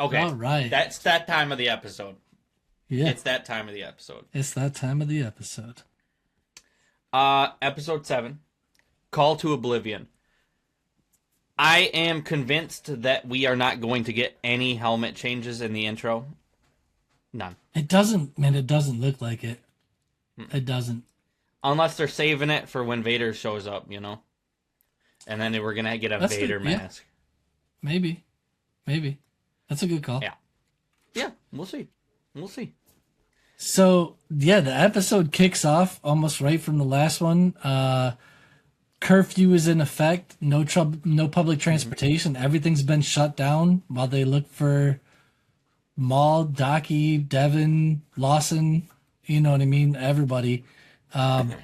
Okay. All right. That's that time of the episode. Yeah, It's that time of the episode. it's that time of the episode. Episode 7, Call to Oblivion. I am convinced that we are not going to get any helmet changes in the intro. None. It doesn't, man. It doesn't look like it. It doesn't. Unless they're saving it for when Vader shows up, And then we're going to get a That's Vader yeah. mask. Maybe. That's a good call. Yeah. Yeah, we'll see. We'll see. So yeah, the episode kicks off almost right from the last one. Curfew is in effect. No public transportation. Everything's been shut down while they look for Maul, Daki, Devon, Lawson. You know what I mean? Everybody.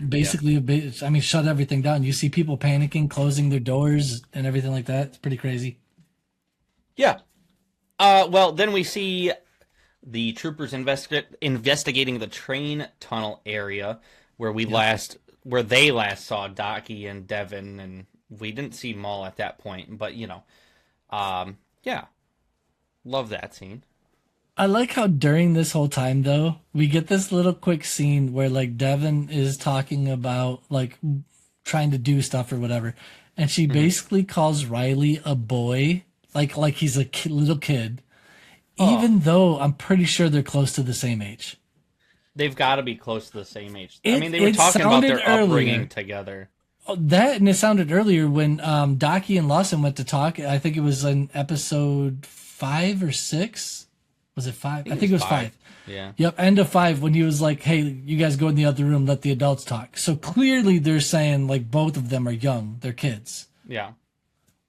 Basically, I mean, shut everything down. You see people panicking, closing their doors, and everything like that. It's pretty crazy. Yeah. Well, then we see the troopers investigating the train tunnel area where they last saw Daki and Devon, and we didn't see Maul at that point, but yeah, love that scene. I like how during this whole time though, we get this little quick scene where like Devon is talking about like trying to do stuff or whatever, and she basically calls Riley a boy, like he's a little kid, even though I'm pretty sure they're close to the same age. They've got to be close to the same age. I It- mean, they were it talking about their sounded upbringing earlier. together. Oh, that and it sounded earlier when Daki and Lawson went to talk. I think it was in episode 5 or 6. Was it 5? I think it was 5. Yeah. Yep, end of 5 when he was like, "Hey, you guys go in the other room, let the adults talk." So clearly they're saying like both of them are young, they're kids. Yeah.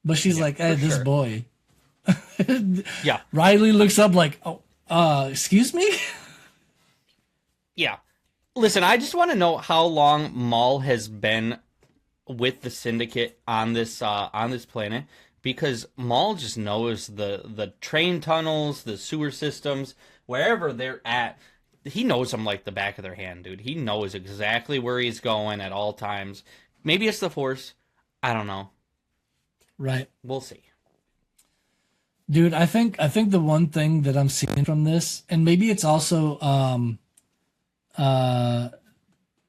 But she's like, "Hey, for this sure. boy." Yeah. Riley looks up like, "Oh, excuse me?" Yeah. Listen, I just want to know how long Maul has been with the Syndicate on this planet, because Maul just knows the train tunnels, the sewer systems, wherever they're at. He knows them like the back of their hand, dude. He knows exactly where he's going at all times. Maybe it's the Force. I don't know. Right. We'll see. Dude, I think the one thing that I'm seeing from this, and maybe it's also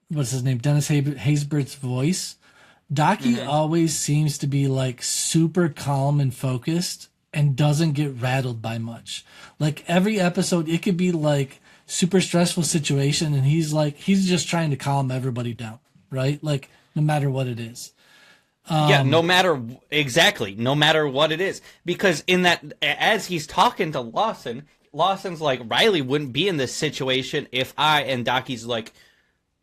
what's his name? Dennis Haysbert's voice. Daki always seems to be like super calm and focused and doesn't get rattled by much. Like every episode, it could be like super stressful situation and he's just trying to calm everybody down, right? Like no matter what it is. Yeah, no matter what it is. Because in that, as he's talking to Lawson, Lawson's like, Riley wouldn't be in this situation if and Daki's like,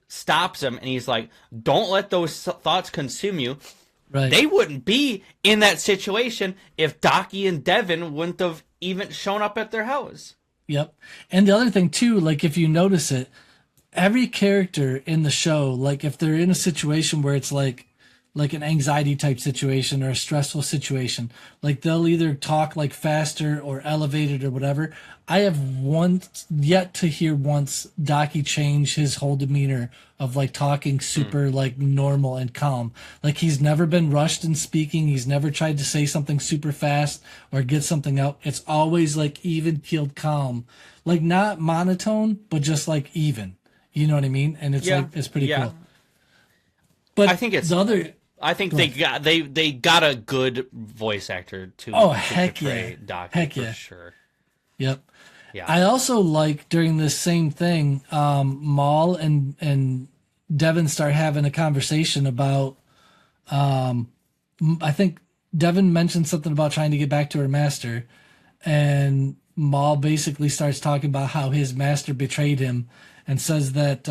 stops him, and he's like, don't let those thoughts consume you. Right. They wouldn't be in that situation if Daki and Devon wouldn't have even shown up at their house. Yep. And the other thing too, like if you notice it, every character in the show, like if they're in a situation where it's like an anxiety type situation or a stressful situation, like they'll either talk like faster or elevated or whatever. I have yet to hear once Daki change his whole demeanor of like talking super like normal and calm. Like he's never been rushed in speaking. He's never tried to say something super fast or get something out. It's always like even keeled calm, like not monotone, but just like even, you know what I mean? And it's like, it's pretty cool. But I think it's the other, I think they got a good voice actor to heck portray yeah. Daki Heck for yeah. sure. Yep. Yeah. I also like during this same thing, Maul and Devon start having a conversation about, I think Devon mentioned something about trying to get back to her master, and Maul basically starts talking about how his master betrayed him, and says that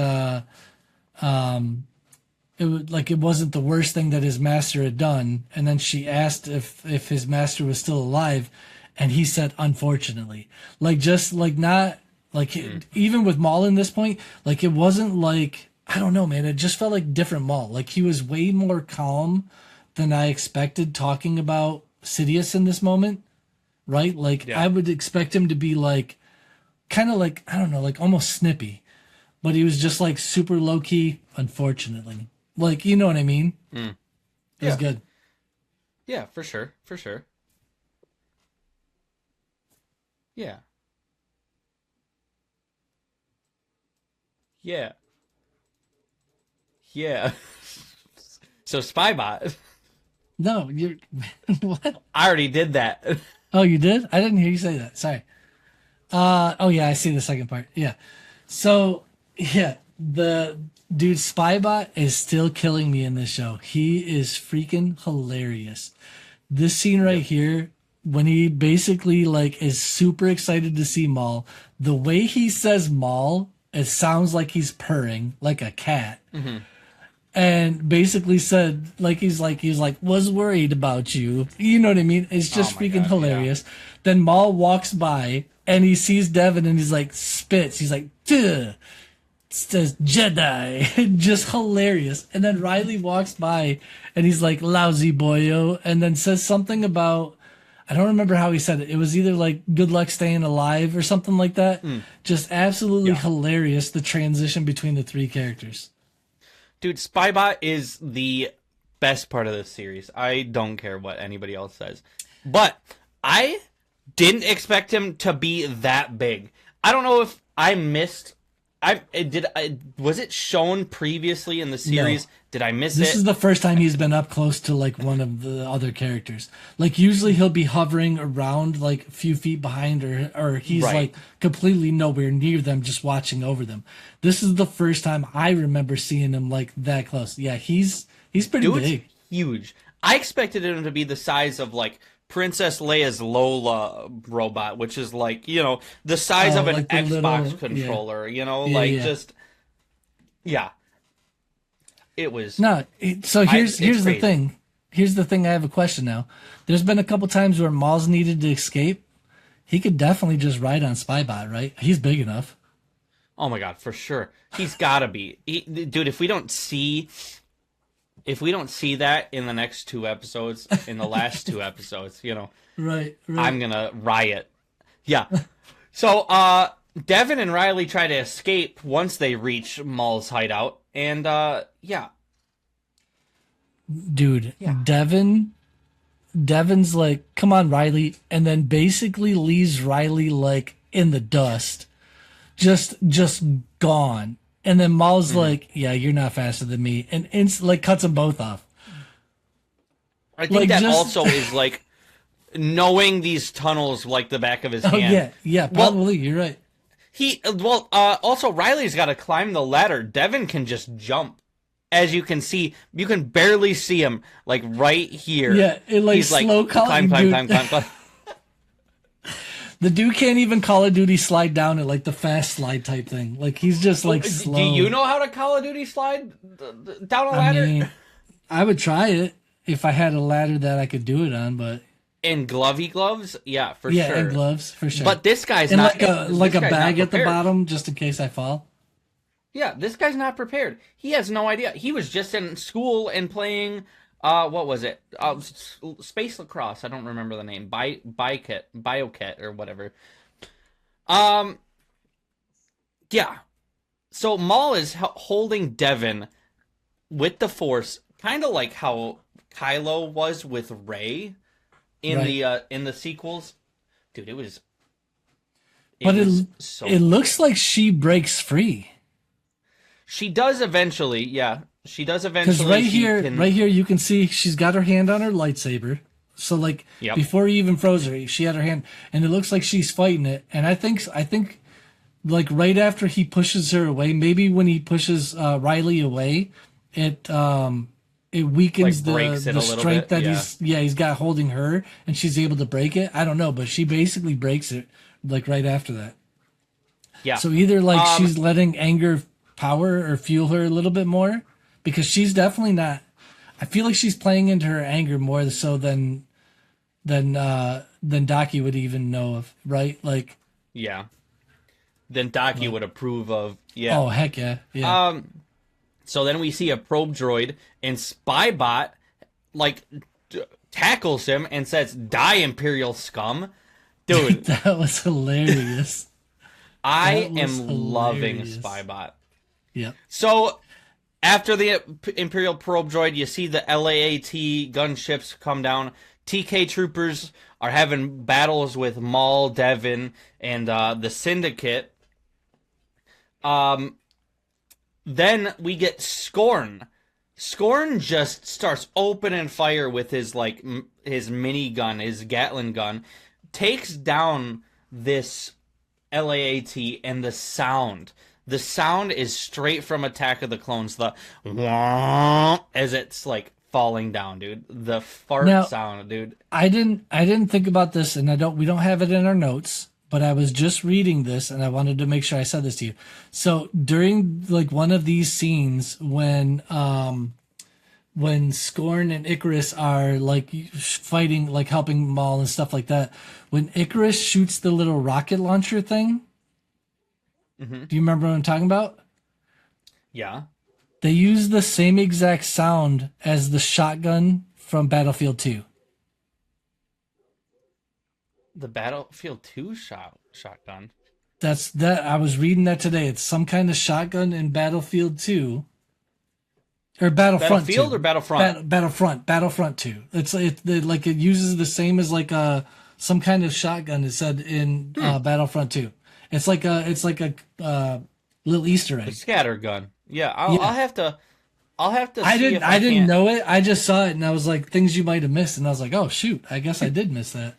it wasn't the worst thing that his master had done. And then she asked if his master was still alive, and he said, unfortunately. Like just like not like even with Maul in this point, like it wasn't like, I don't know, man. It just felt like different Maul. Like he was way more calm than I expected talking about Sidious in this moment, right? Like I would expect him to be like, kind of like, I don't know, like almost snippy, but he was just like super low key. Unfortunately, like you know what I mean. It was good. Yeah, for sure, for sure. Yeah. Yeah. Yeah. So Spybot. No, you're what? I already did that. Oh, you did? I didn't hear you say that. Sorry. Oh yeah, I see the second part. Yeah. So yeah, the dude Spybot is still killing me in this show. He is freaking hilarious. This scene right here, when he basically like is super excited to see Maul, the way he says Maul, it sounds like he's purring like a cat. And basically said like was worried about you. You know what I mean? It's just Oh my freaking God, hilarious. Then Maul walks by and he sees Devon and he's like spits. He's like, duh. Says Jedi. Just hilarious. And then Riley walks by and he's like, lousy boyo, and then says something about, I don't remember how he said it. It was either like good luck staying alive or something like that. Just absolutely hilarious, the transition between the three characters. Dude, Spybot is the best part of this series. I don't care what anybody else says. But I didn't expect him to be that big. I don't know if I missed... was it shown previously in the series? No. Did I miss This it? is the first time he's been up close to like one of the other characters. Like usually he'll be hovering around like a few feet behind, or he's Right. like completely nowhere near them, just watching over them. This is the first time I remember seeing him like that close. Yeah, he's pretty Dude's big. huge. I expected him to be the size of like Princess Leia's Lola robot, which is like, you know, the size of an like the Xbox little- controller, you know, Yeah, like yeah. just yeah. It was No, so here's it's the crazy. thing. Here's the thing. I have a question now. There's been a couple times where Maul's needed to escape. He could definitely just ride on Spybot, right? He's big enough. Oh my God, for sure. He's got to be. Dude, if we don't see that in the next two episodes, in the last two episodes, you know, Right. I'm going to riot. Yeah. So, Devon and Riley try to escape once they reach Maul's hideout. And, yeah. Dude, Devon's like, come on, Riley, and then basically leaves Riley like in the dust, just gone. And then Maul's like, yeah, you're not faster than me, and like cuts them both off. I think Like, that just- also is like knowing these tunnels like the back of his Oh hand. yeah, Well, probably you're right. Also Riley's got to climb the ladder. Devon can just jump. As you can see, you can barely see him, like right here. Yeah, it like He's slow like, climb, climb. The dude can't even Call of Duty slide down at like the fast slide type thing. Like he's just like slow. Do you know how to Call of Duty slide down a I ladder? mean, I would try it if I had a ladder that I could do it on, but In glovey gloves? Yeah, for yeah, sure. and gloves for sure. But this guy's and not like a this guy's bag not at the prepared. bottom just in case I fall. Yeah, this guy's not prepared. He has no idea. He was just in school and playing, what was it? Space lacrosse. I don't remember the name. Bioket or whatever. Yeah. So Maul is holding Devon with the Force, kind of like how Kylo was with Rey in the sequels. Dude, it was. But was so it looks like she breaks free. She does eventually, yeah. She does Because eventually. right here, you can see she's got her hand on her lightsaber. So like Yep. before he even froze her, she had her hand, and it looks like she's fighting it. And I think like right after he pushes her away, maybe when he pushes Riley away, it weakens Like, breaks the it a little strength bit, that yeah. he's got holding her, and she's able to break it. I don't know, but she basically breaks it like right after that. Yeah. So either like she's letting anger power or fuel her a little bit more, because she's definitely not. I feel like she's playing into her anger more so than Daki would even know of, right? Like, yeah. Then Daki would approve of, yeah. oh heck yeah, yeah. So then we see a probe droid, and Spybot, like, tackles him and says, "Die, Imperial scum." Dude, That was hilarious. I that was am loving hilarious. Spybot. Yeah, So, after the Imperial probe droid, you see the LAAT gunships come down. TK troopers are having battles with Maul, Devon, and the Syndicate. Then we get Scorn. Scorn just starts opening fire with his his minigun, his Gatling gun, takes down this LAAT, and the sound. The sound is straight from Attack of the Clones. The wah, as it's like falling down, dude. The fart sound, dude. I didn't think about this, and we don't have it in our notes, but I was just reading this, and I wanted to make sure I said this to you. So during like one of these scenes when Scorn and Icarus are like fighting, like helping Maul and stuff like that, when Icarus shoots the little rocket launcher thing, do you remember what I'm talking about? Yeah. They use the same exact sound as the shotgun from Battlefield 2. The Battlefield 2 shotgun. I was reading that today. It's some kind of shotgun in Battlefield 2. Or Battlefront Battlefield 2. Or Battlefront? Battlefront 2. It uses the same as like some kind of shotgun. It said in Battlefront 2. It's like a little Easter egg. A scatter gun. Yeah, I'll have to. I didn't know it. I just saw it and I was like, things you might have missed, and I was like, oh shoot, I guess I did miss that.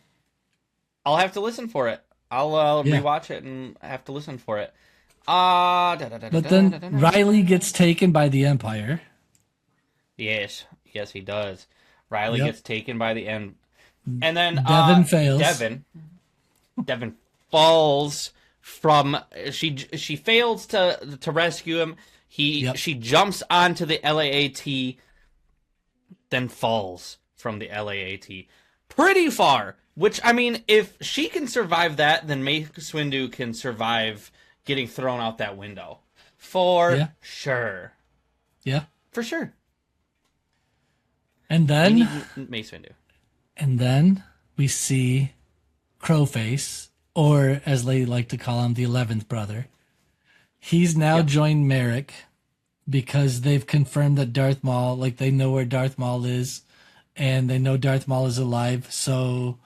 I'll have to listen for it. I'll rewatch it and have to listen for it. But then Riley gets taken by the Empire. Yes, he does. Riley gets taken by the end, and then Devon fails. Devon falls from. She fails to rescue him. She jumps onto the LAAT, then falls from the LAAT pretty far. Which, I mean, if she can survive that, then Mace Windu can survive getting thrown out that window. For sure. Yeah. For sure. And then Mace Windu. And then we see Crowface, or as they like to call him, the 11th brother. He's now joined Marrok because they've confirmed that Darth Maul, like they know where Darth Maul is, and they know Darth Maul is alive. So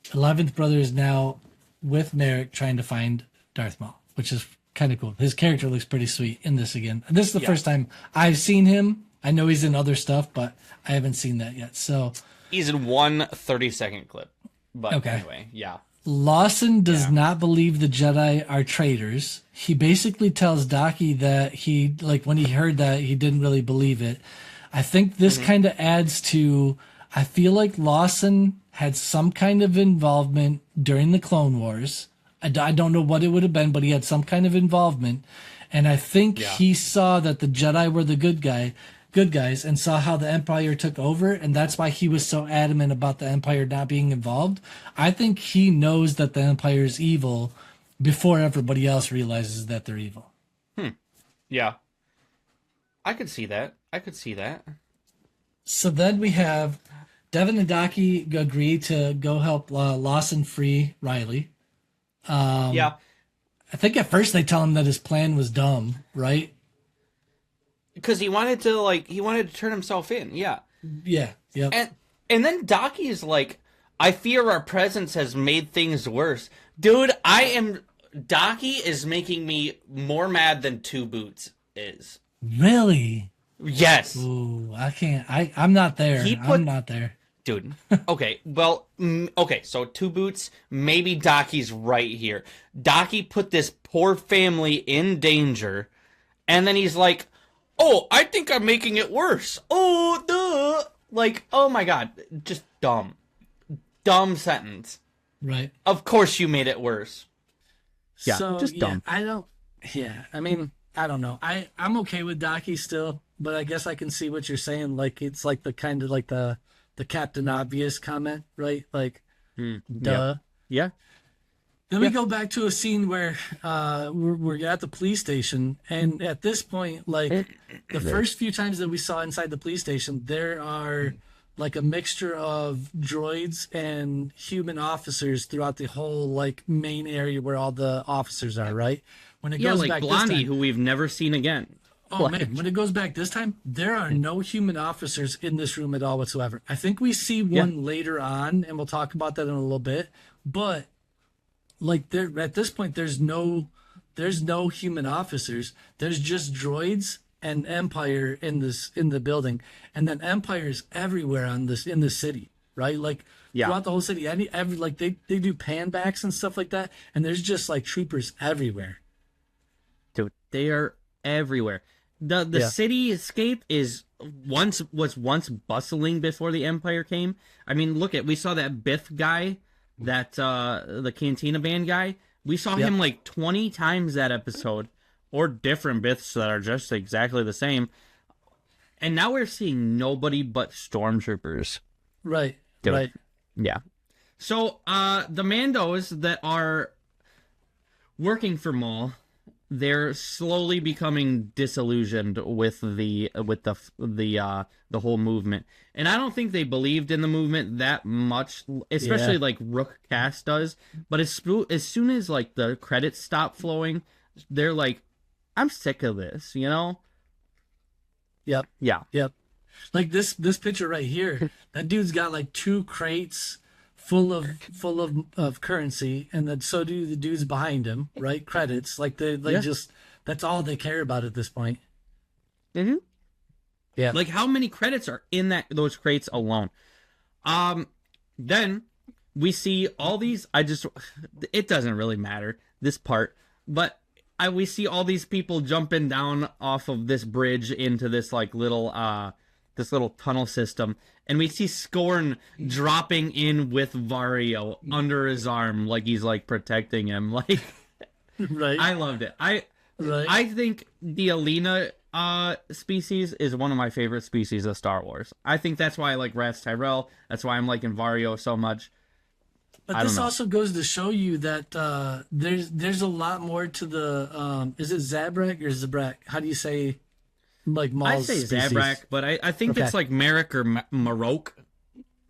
11th brother is now with Marrok trying to find Darth Maul, which is kind of cool. His character looks pretty sweet in this again. This is the first time I've seen him. I know he's in other stuff, but I haven't seen that yet. So he's in one 30-second clip. But anyway, Lawson does not believe the Jedi are traitors. He basically tells Daki that he, like, when he heard that, he didn't really believe it. I think this kind of adds to, I feel like Lawson had some kind of involvement during the Clone Wars. I don't know what it would have been, but he had some kind of involvement. And I think he saw that the Jedi were the good guys, and saw how the Empire took over, and that's why he was so adamant about the Empire not being involved. I think he knows that the Empire is evil before everybody else realizes that they're evil. Yeah. I could see that. So then we have Devon and Daki agree to go help Lawson free Riley. I think at first they tell him that his plan was dumb, right? Because he wanted to turn himself in, Yeah. And then Daki is like, I fear our presence has made things worse. Dude, Daki is making me more mad than Two Boots is. Really? Yes. Ooh, I can't. I'm not there. I'm not there. Dude. Okay. Well, so Two Boots, maybe Daki's right here. Daki put this poor family in danger, and then he's like, oh, I think I'm making it worse. Oh, duh. Like, oh my God. Just dumb. Dumb sentence. Right. Of course you made it worse. Yeah, so, just dumb. I mean, I don't know. I'm okay with Daki still, but I guess I can see what you're saying. Like, it's like the kind of like the Captain Obvious comment, right? Like, duh. Yeah. Then we go back to a scene where we're at the police station, and at this point, like the first few times that we saw inside the police station, there are like a mixture of droids and human officers throughout the whole like main area where all the officers are, right? When it goes like back Blondie, this time, who we've never seen again. Oh man, when it goes back this time, there are no human officers in this room at all whatsoever. I think we see one later on, and we'll talk about that in a little bit. But like there at this point, there's no human officers. There's just droids and Empire in the building, and then Empire's everywhere in the city, right? Like throughout the whole city. Every like they do pan backs and stuff like that, and there's just like troopers everywhere. Dude, they are everywhere. The cityscape was once bustling before the Empire came. I mean, we saw that Biff guy, that the Cantina Band guy. We saw him like 20 times that episode, or different Biffs that are just exactly the same. And now we're seeing nobody but stormtroopers. Right. Dude. Right. Yeah. So the Mandos that are working for Maul, they're slowly becoming disillusioned with the whole movement, and I don't think they believed in the movement that much, especially like Rook Cast does. But as soon as like the credits stop flowing, they're like, "I'm sick of this," you know? Yep. Yeah. Yep. Like this picture right here, that dude's got like 2 crates full of currency, and then so do the dudes behind him, right? Credits, like they just, that's all they care about at this point. Mm-hmm. Yeah. Like how many credits are in those crates alone? Then we see all these. It doesn't really matter this part, but we see all these people jumping down off of this bridge into this like little tunnel system, and we see Scorn dropping in with Vario under his arm, like he's like protecting him. Like, right? I loved it. I think the Alina species is one of my favorite species of Star Wars. I think that's why I like Ras Tyrell. That's why I'm liking Vario so much. But this also goes to show you that there's a lot more to the is it Zabrak or Zabrak? How do you say like Maul's I say species? Zabrak, but I think it's like Marrok or Marrok.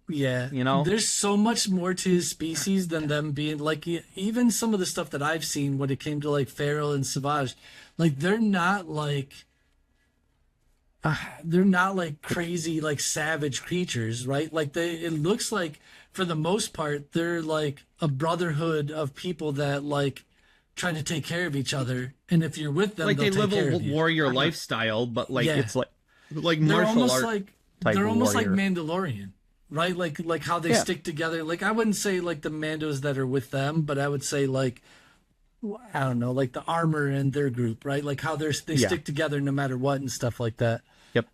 Yeah, you know, there's so much more to his species than them being like, even some of the stuff that I've seen when it came to like Feral and Savage, like they're not like crazy like savage creatures, right? Like it looks like for the most part they're like a brotherhood of people that like try to take care of each other, and if you're with them, like they live a you. warrior lifestyle, but like it's like they're martial art. They're almost like Mandalorian, right? Like how they stick together. Like I wouldn't say like the Mandos that are with them, but I would say like, I don't know, like the armor and their group, right? Like how they stick together no matter what and stuff like that. Yep.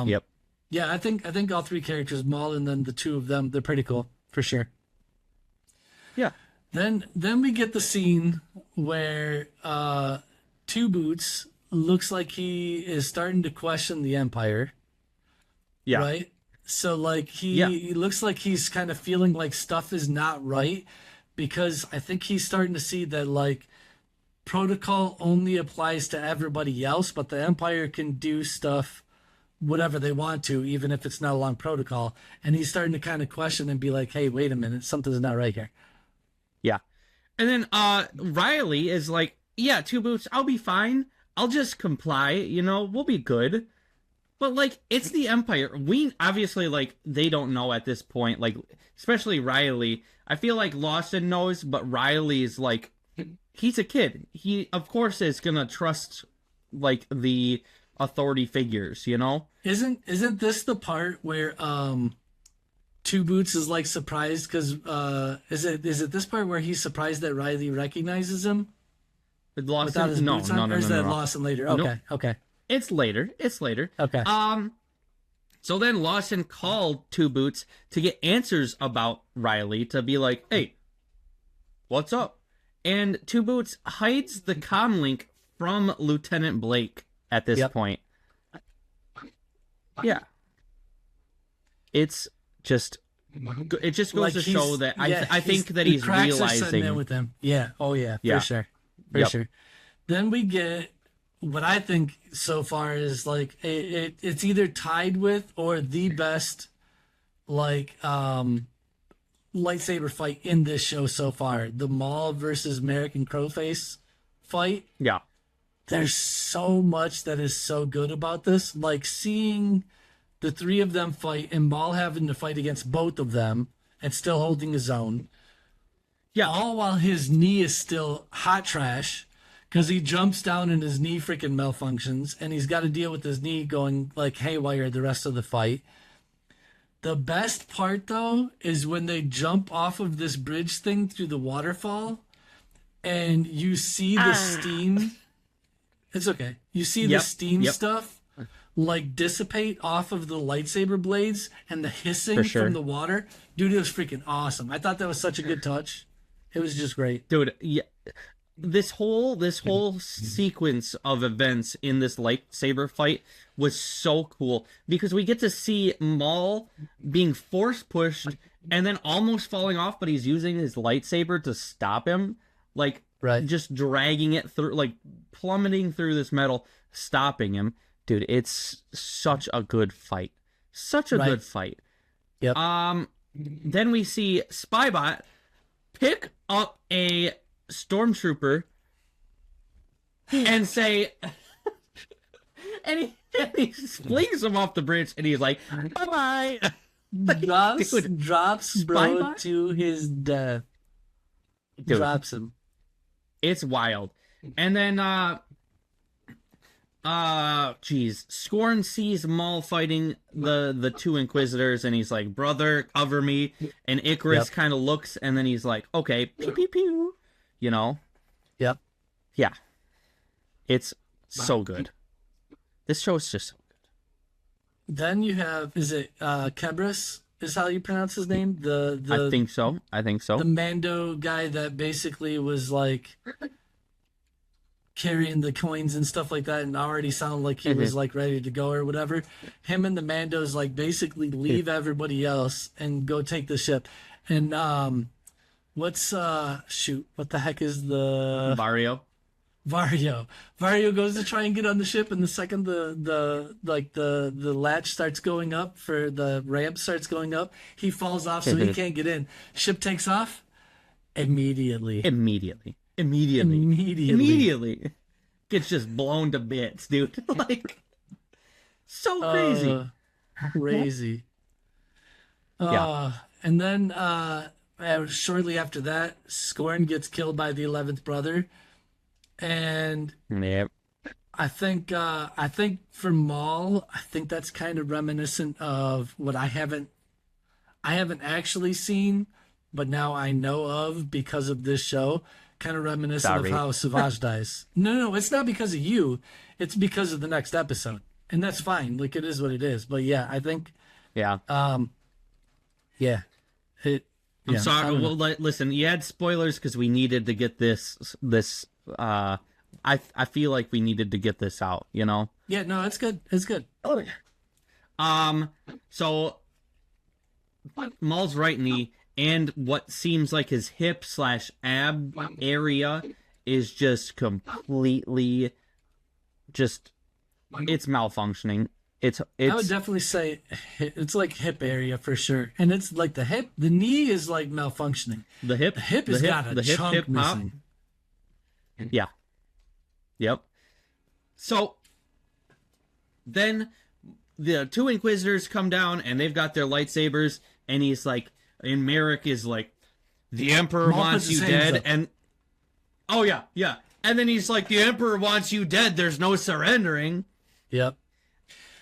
Yep. Yeah, I think all 3 characters, Maul and then the 2 of them, they're pretty cool for sure. Yeah. Then we get the scene where Two Boots looks like he is starting to question the Empire. Yeah. Right? So like he looks like he's kind of feeling like stuff is not right, because I think he's starting to see that like protocol only applies to everybody else, but the Empire can do stuff whatever they want to, even if it's not along protocol. And he's starting to kind of question and be like, hey, wait a minute, something's not right here. Yeah. And then Riley is like, yeah, Two Boots, I'll be fine. I'll just comply, you know, we'll be good. But like, it's the Empire. We obviously, like, they don't know at this point, like, especially Riley. I feel like Lawson knows, but Riley is like, he's a kid. He, of course, is gonna trust, like, the authority figures, you know? Isn't this the part where Two Boots is like surprised because is it this part where he's surprised that Riley recognizes him? Lawson? No. Or is that Lawson later? Okay, nope. Okay. It's later. Okay. So then Lawson called Two Boots to get answers about Riley, to be like, hey, what's up? And Two Boots hides the comm link from Lieutenant Blake at this point. Yeah. It just goes like to show that I think that the he's cracks are setting realizing in with him. Yeah. Oh yeah. For sure. For sure. Then we get what I think so far is like it's either tied with or the best like lightsaber fight in this show so far. The Maul versus American Crowface fight. Yeah. there's so much that is so good about this. Like seeing the three of them fight and Maul having to fight against both of them and still holding his own. Yeah. All while his knee is still hot trash because he jumps down and his knee freaking malfunctions and he's got to deal with his knee going like haywire the rest of the fight. The best part, though, is when they jump off of this bridge thing through the waterfall and you see the steam. It's okay. You see the steam stuff like dissipate off of the lightsaber blades and the hissing from the water. Dude, it was freaking awesome. I thought that was such a good touch. It was just great. Dude, yeah. This whole sequence of events in this lightsaber fight was so cool because we get to see Maul being force pushed and then almost falling off, but he's using his lightsaber to stop him, like just dragging it through, like plummeting through this metal, stopping him. Dude, it's such a good fight. Such a good fight. Yep. Then we see Spybot pick up a stormtrooper and say, and he flings him off the bridge, and he's like, bye-bye. Drops bro to his death. Dude, drops him. It's wild. And then, Scorn sees Maul fighting the two Inquisitors, and he's like, brother, cover me. And Icarus kind of looks, and then he's like, okay, pew, pew, pew. You know? Yep. Yeah. It's so good. This show is just so good. Then you have, is it Kebris is how you pronounce his name? I think so. The Mando guy that basically was like carrying the coins and stuff like that and already sounded like he was like ready to go or whatever. Him and the Mandos like basically leave everybody else and go take the ship. And what the heck is the Vario? Vario goes to try and get on the ship, and the second the latch starts going up for the ramp starts going up, he falls off so he can't get in. Ship takes off immediately. Gets just blown to bits, dude. Like so crazy. Crazy. And then shortly after that, Scorn gets killed by the 11th brother. And I think for Maul, I think that's kind of reminiscent of what I haven't actually seen, but now I know of because of this show. Kind of reminiscent of how Savage dies. No, it's not because of you. It's because of the next episode, and that's fine. Like it is what it is. But yeah, I think. Yeah. I'm sorry. Well, listen, you had spoilers because we needed to get this. I feel like we needed to get this out. You know. Yeah. No, it's good. It's good. So Maul's right knee and what seems like his hip/ab area is just completely it's malfunctioning. It's I would definitely say it's like hip area for sure, and it's like the knee is like malfunctioning. The hip has got a chunk missing. Yeah. Yep. So then the two Inquisitors come down and they've got their lightsabers, and he's like, and Marrok is like, the Emperor wants you dead, and and then he's like, the Emperor wants you dead. There's no surrendering. Yep.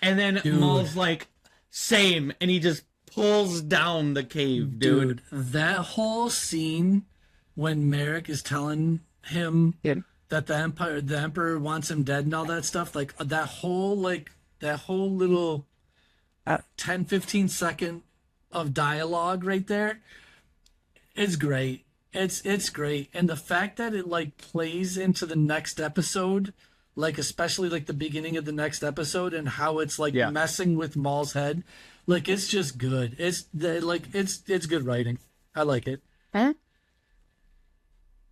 And then Maul's like, same, and he just pulls down the cave, dude. That whole scene when Marrok is telling him that the Emperor wants him dead and all that stuff, like that whole little 10-15 second of dialogue right there is great. It's great. And the fact that it like plays into the next episode, like especially like the beginning of the next episode and how it's like messing with Maul's head, like it's just good. It's good writing. I like it. Huh?